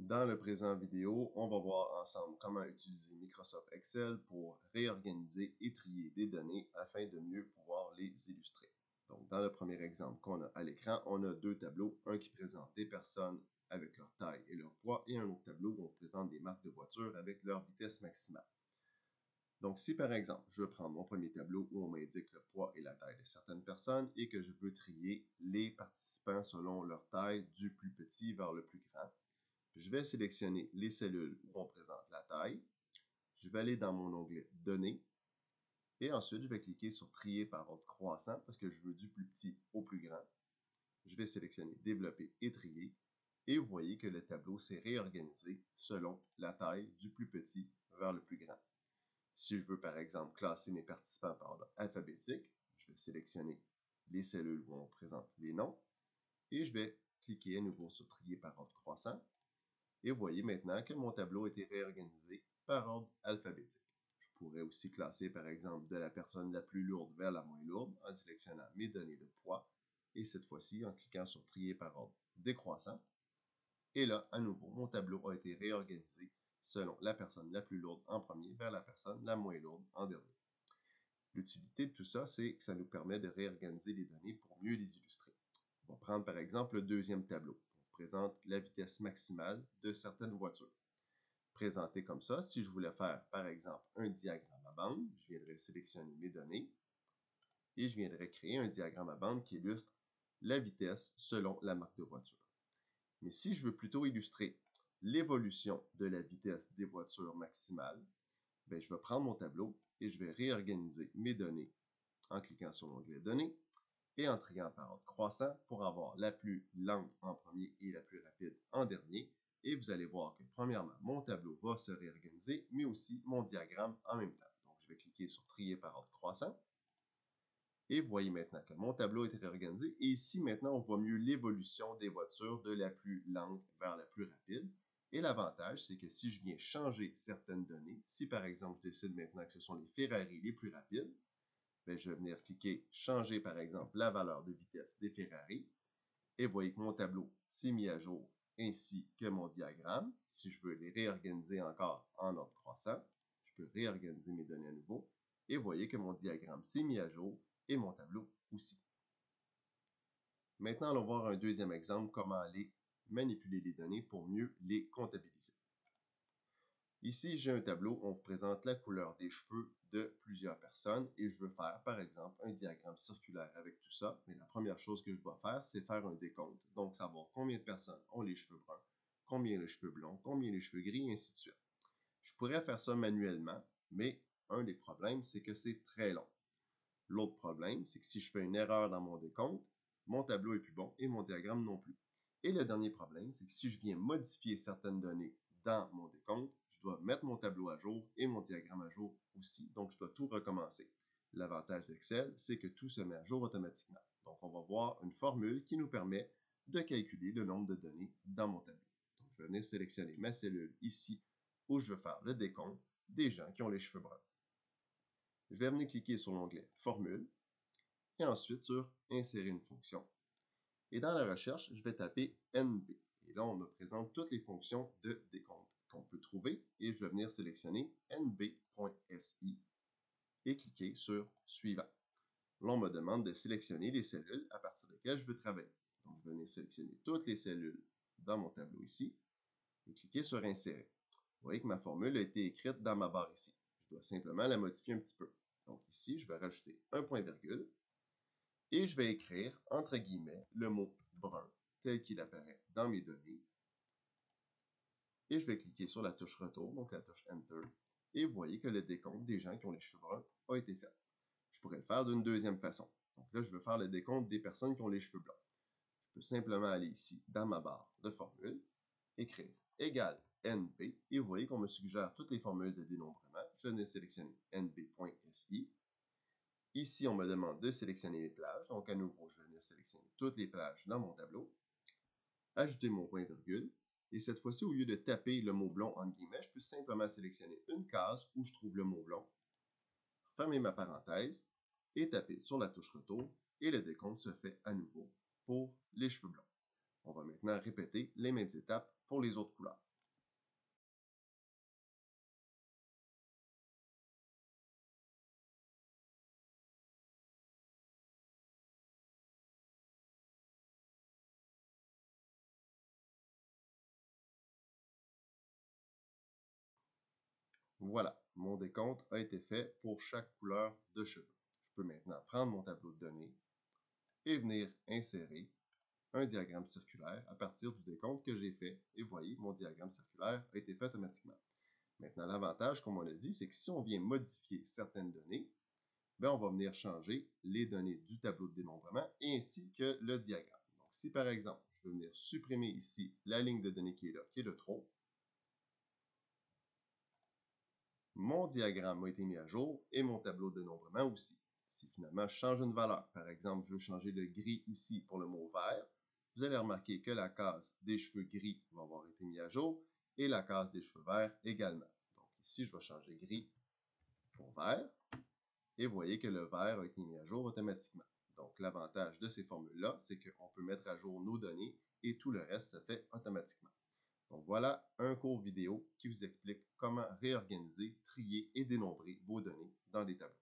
Dans le présent vidéo, on va voir ensemble comment utiliser Microsoft Excel pour réorganiser et trier des données afin de mieux pouvoir les illustrer. Donc, dans le premier exemple qu'on a à l'écran, on a deux tableaux, un qui présente des personnes avec leur taille et leur poids et un autre tableau où on présente des marques de voitures avec leur vitesse maximale. Donc, si par exemple, je veux prendre mon premier tableau où on m'indique le poids et la taille de certaines personnes et que je veux trier les participants selon leur taille du plus petit vers le plus grand, je vais sélectionner les cellules où on présente la taille. Je vais aller dans mon onglet « Données » et ensuite, je vais cliquer sur « Trier par ordre croissant » parce que je veux du plus petit au plus grand. Je vais sélectionner « Développer et trier » et vous voyez que le tableau s'est réorganisé selon la taille du plus petit vers le plus grand. Si je veux, par exemple, classer mes participants par ordre alphabétique, je vais sélectionner les cellules où on présente les noms et je vais cliquer à nouveau sur « Trier par ordre croissant ». Et vous voyez maintenant que mon tableau a été réorganisé par ordre alphabétique. Je pourrais aussi classer, par exemple, de la personne la plus lourde vers la moins lourde en sélectionnant mes données de poids et cette fois-ci en cliquant sur Trier par ordre décroissant. Et là, à nouveau, mon tableau a été réorganisé selon la personne la plus lourde en premier vers la personne la moins lourde en dernier. L'utilité de tout ça, c'est que ça nous permet de réorganiser les données pour mieux les illustrer. On va prendre par exemple le deuxième tableau. On présente la vitesse maximale de certaines voitures. Présenté comme ça, si je voulais faire par exemple un diagramme à bande, je viendrais sélectionner mes données et je viendrais créer un diagramme à bande qui illustre la vitesse selon la marque de voiture. Mais si je veux plutôt illustrer l'évolution de la vitesse des voitures maximales, je vais prendre mon tableau et je vais réorganiser mes données en cliquant sur l'onglet « Données » et en triant par ordre croissant pour avoir la plus lente en premier et la plus rapide en dernier. Et vous allez voir que premièrement, mon tableau va se réorganiser, mais aussi mon diagramme en même temps. Donc, je vais cliquer sur « Trier par ordre croissant ». Et vous voyez maintenant que mon tableau est réorganisé. Et ici, maintenant, on voit mieux l'évolution des voitures de la plus lente vers la plus rapide. Et l'avantage, c'est que si je viens changer certaines données, si par exemple, je décide maintenant que ce sont les Ferrari les plus rapides, je vais venir cliquer « Changer » par exemple la valeur de vitesse des Ferrari. Et vous voyez que mon tableau s'est mis à jour ainsi que mon diagramme. Si je veux les réorganiser encore en ordre croissant, je peux réorganiser mes données à nouveau. Et vous voyez que mon diagramme s'est mis à jour et mon tableau aussi. Maintenant, allons voir un deuxième exemple, comment aller manipuler les données pour mieux les comptabiliser. Ici, j'ai un tableau où on vous présente la couleur des cheveux de plusieurs personnes et je veux faire, par exemple, un diagramme circulaire avec tout ça. Mais la première chose que je dois faire, c'est faire un décompte. Donc, savoir combien de personnes ont les cheveux bruns, combien les cheveux blonds, combien les cheveux gris, et ainsi de suite. Je pourrais faire ça manuellement, mais un des problèmes, c'est que c'est très long. L'autre problème, c'est que si je fais une erreur dans mon décompte, mon tableau est plus bon et mon diagramme non plus. Et le dernier problème, c'est que si je viens modifier certaines données dans mon décompte, je dois mettre mon tableau à jour et mon diagramme à jour aussi. Donc, je dois tout recommencer. L'avantage d'Excel, c'est que tout se met à jour automatiquement. Donc, on va voir une formule qui nous permet de calculer le nombre de données dans mon tableau. Donc, je vais venir sélectionner ma cellule ici où je veux faire le décompte des gens qui ont les cheveux bruns. Je vais venir cliquer sur l'onglet « Formule » et ensuite sur « Insérer une fonction ». Et dans la recherche, je vais taper « NB ». Et là, on me présente toutes les fonctions de décompte qu'on peut trouver. Et je vais venir sélectionner nb.si et cliquer sur « Suivant ». Là, on me demande de sélectionner les cellules à partir desquelles je veux travailler. Donc, je vais venir sélectionner toutes les cellules dans mon tableau ici et cliquer sur « Insérer ». Vous voyez que ma formule a été écrite dans ma barre ici. Je dois simplement la modifier un petit peu. Donc ici, je vais rajouter un point-virgule et je vais écrire, entre guillemets, le mot « brun » tel qu'il apparaît dans mes données. Et je vais cliquer sur la touche « Retour », donc la touche « Enter ». Et vous voyez que le décompte des gens qui ont les cheveux bruns a été fait. Je pourrais le faire d'une deuxième façon. Donc là, je veux faire le décompte des personnes qui ont les cheveux blancs. Je peux simplement aller ici, dans ma barre de formule, écrire « égale NB » et vous voyez qu'on me suggère toutes les formules de dénombrement. Je vais venir sélectionner NB.si. Ici, on me demande de sélectionner les plages. Donc, à nouveau, je vais venir sélectionner toutes les plages dans mon tableau. Ajouter mon point-virgule. Et cette fois-ci, au lieu de taper le mot blond en guillemets, je peux simplement sélectionner une case où je trouve le mot blond, fermer ma parenthèse et taper sur la touche retour. Et le décompte se fait à nouveau pour les cheveux blancs. On va maintenant répéter les mêmes étapes pour les autres couleurs. Voilà, mon décompte a été fait pour chaque couleur de cheveux. Je peux maintenant prendre mon tableau de données et venir insérer un diagramme circulaire à partir du décompte que j'ai fait. Et vous voyez, mon diagramme circulaire a été fait automatiquement. Maintenant, l'avantage, comme on l'a dit, c'est que si on vient modifier certaines données, on va venir changer les données du tableau de dénombrement et ainsi que le diagramme. Donc, si par exemple, je veux venir supprimer ici la ligne de données qui est là, qui est de trop, mon diagramme a été mis à jour et mon tableau de dénombrement aussi. Si finalement je change une valeur, par exemple, je veux changer le gris ici pour le mot vert, vous allez remarquer que la case des cheveux gris va avoir été mise à jour et la case des cheveux verts également. Donc ici, je vais changer gris pour vert et vous voyez que le vert a été mis à jour automatiquement. Donc l'avantage de ces formules-là, c'est qu'on peut mettre à jour nos données et tout le reste se fait automatiquement. Donc voilà un cours vidéo qui vous explique comment réorganiser, trier et dénombrer vos données dans des tableaux.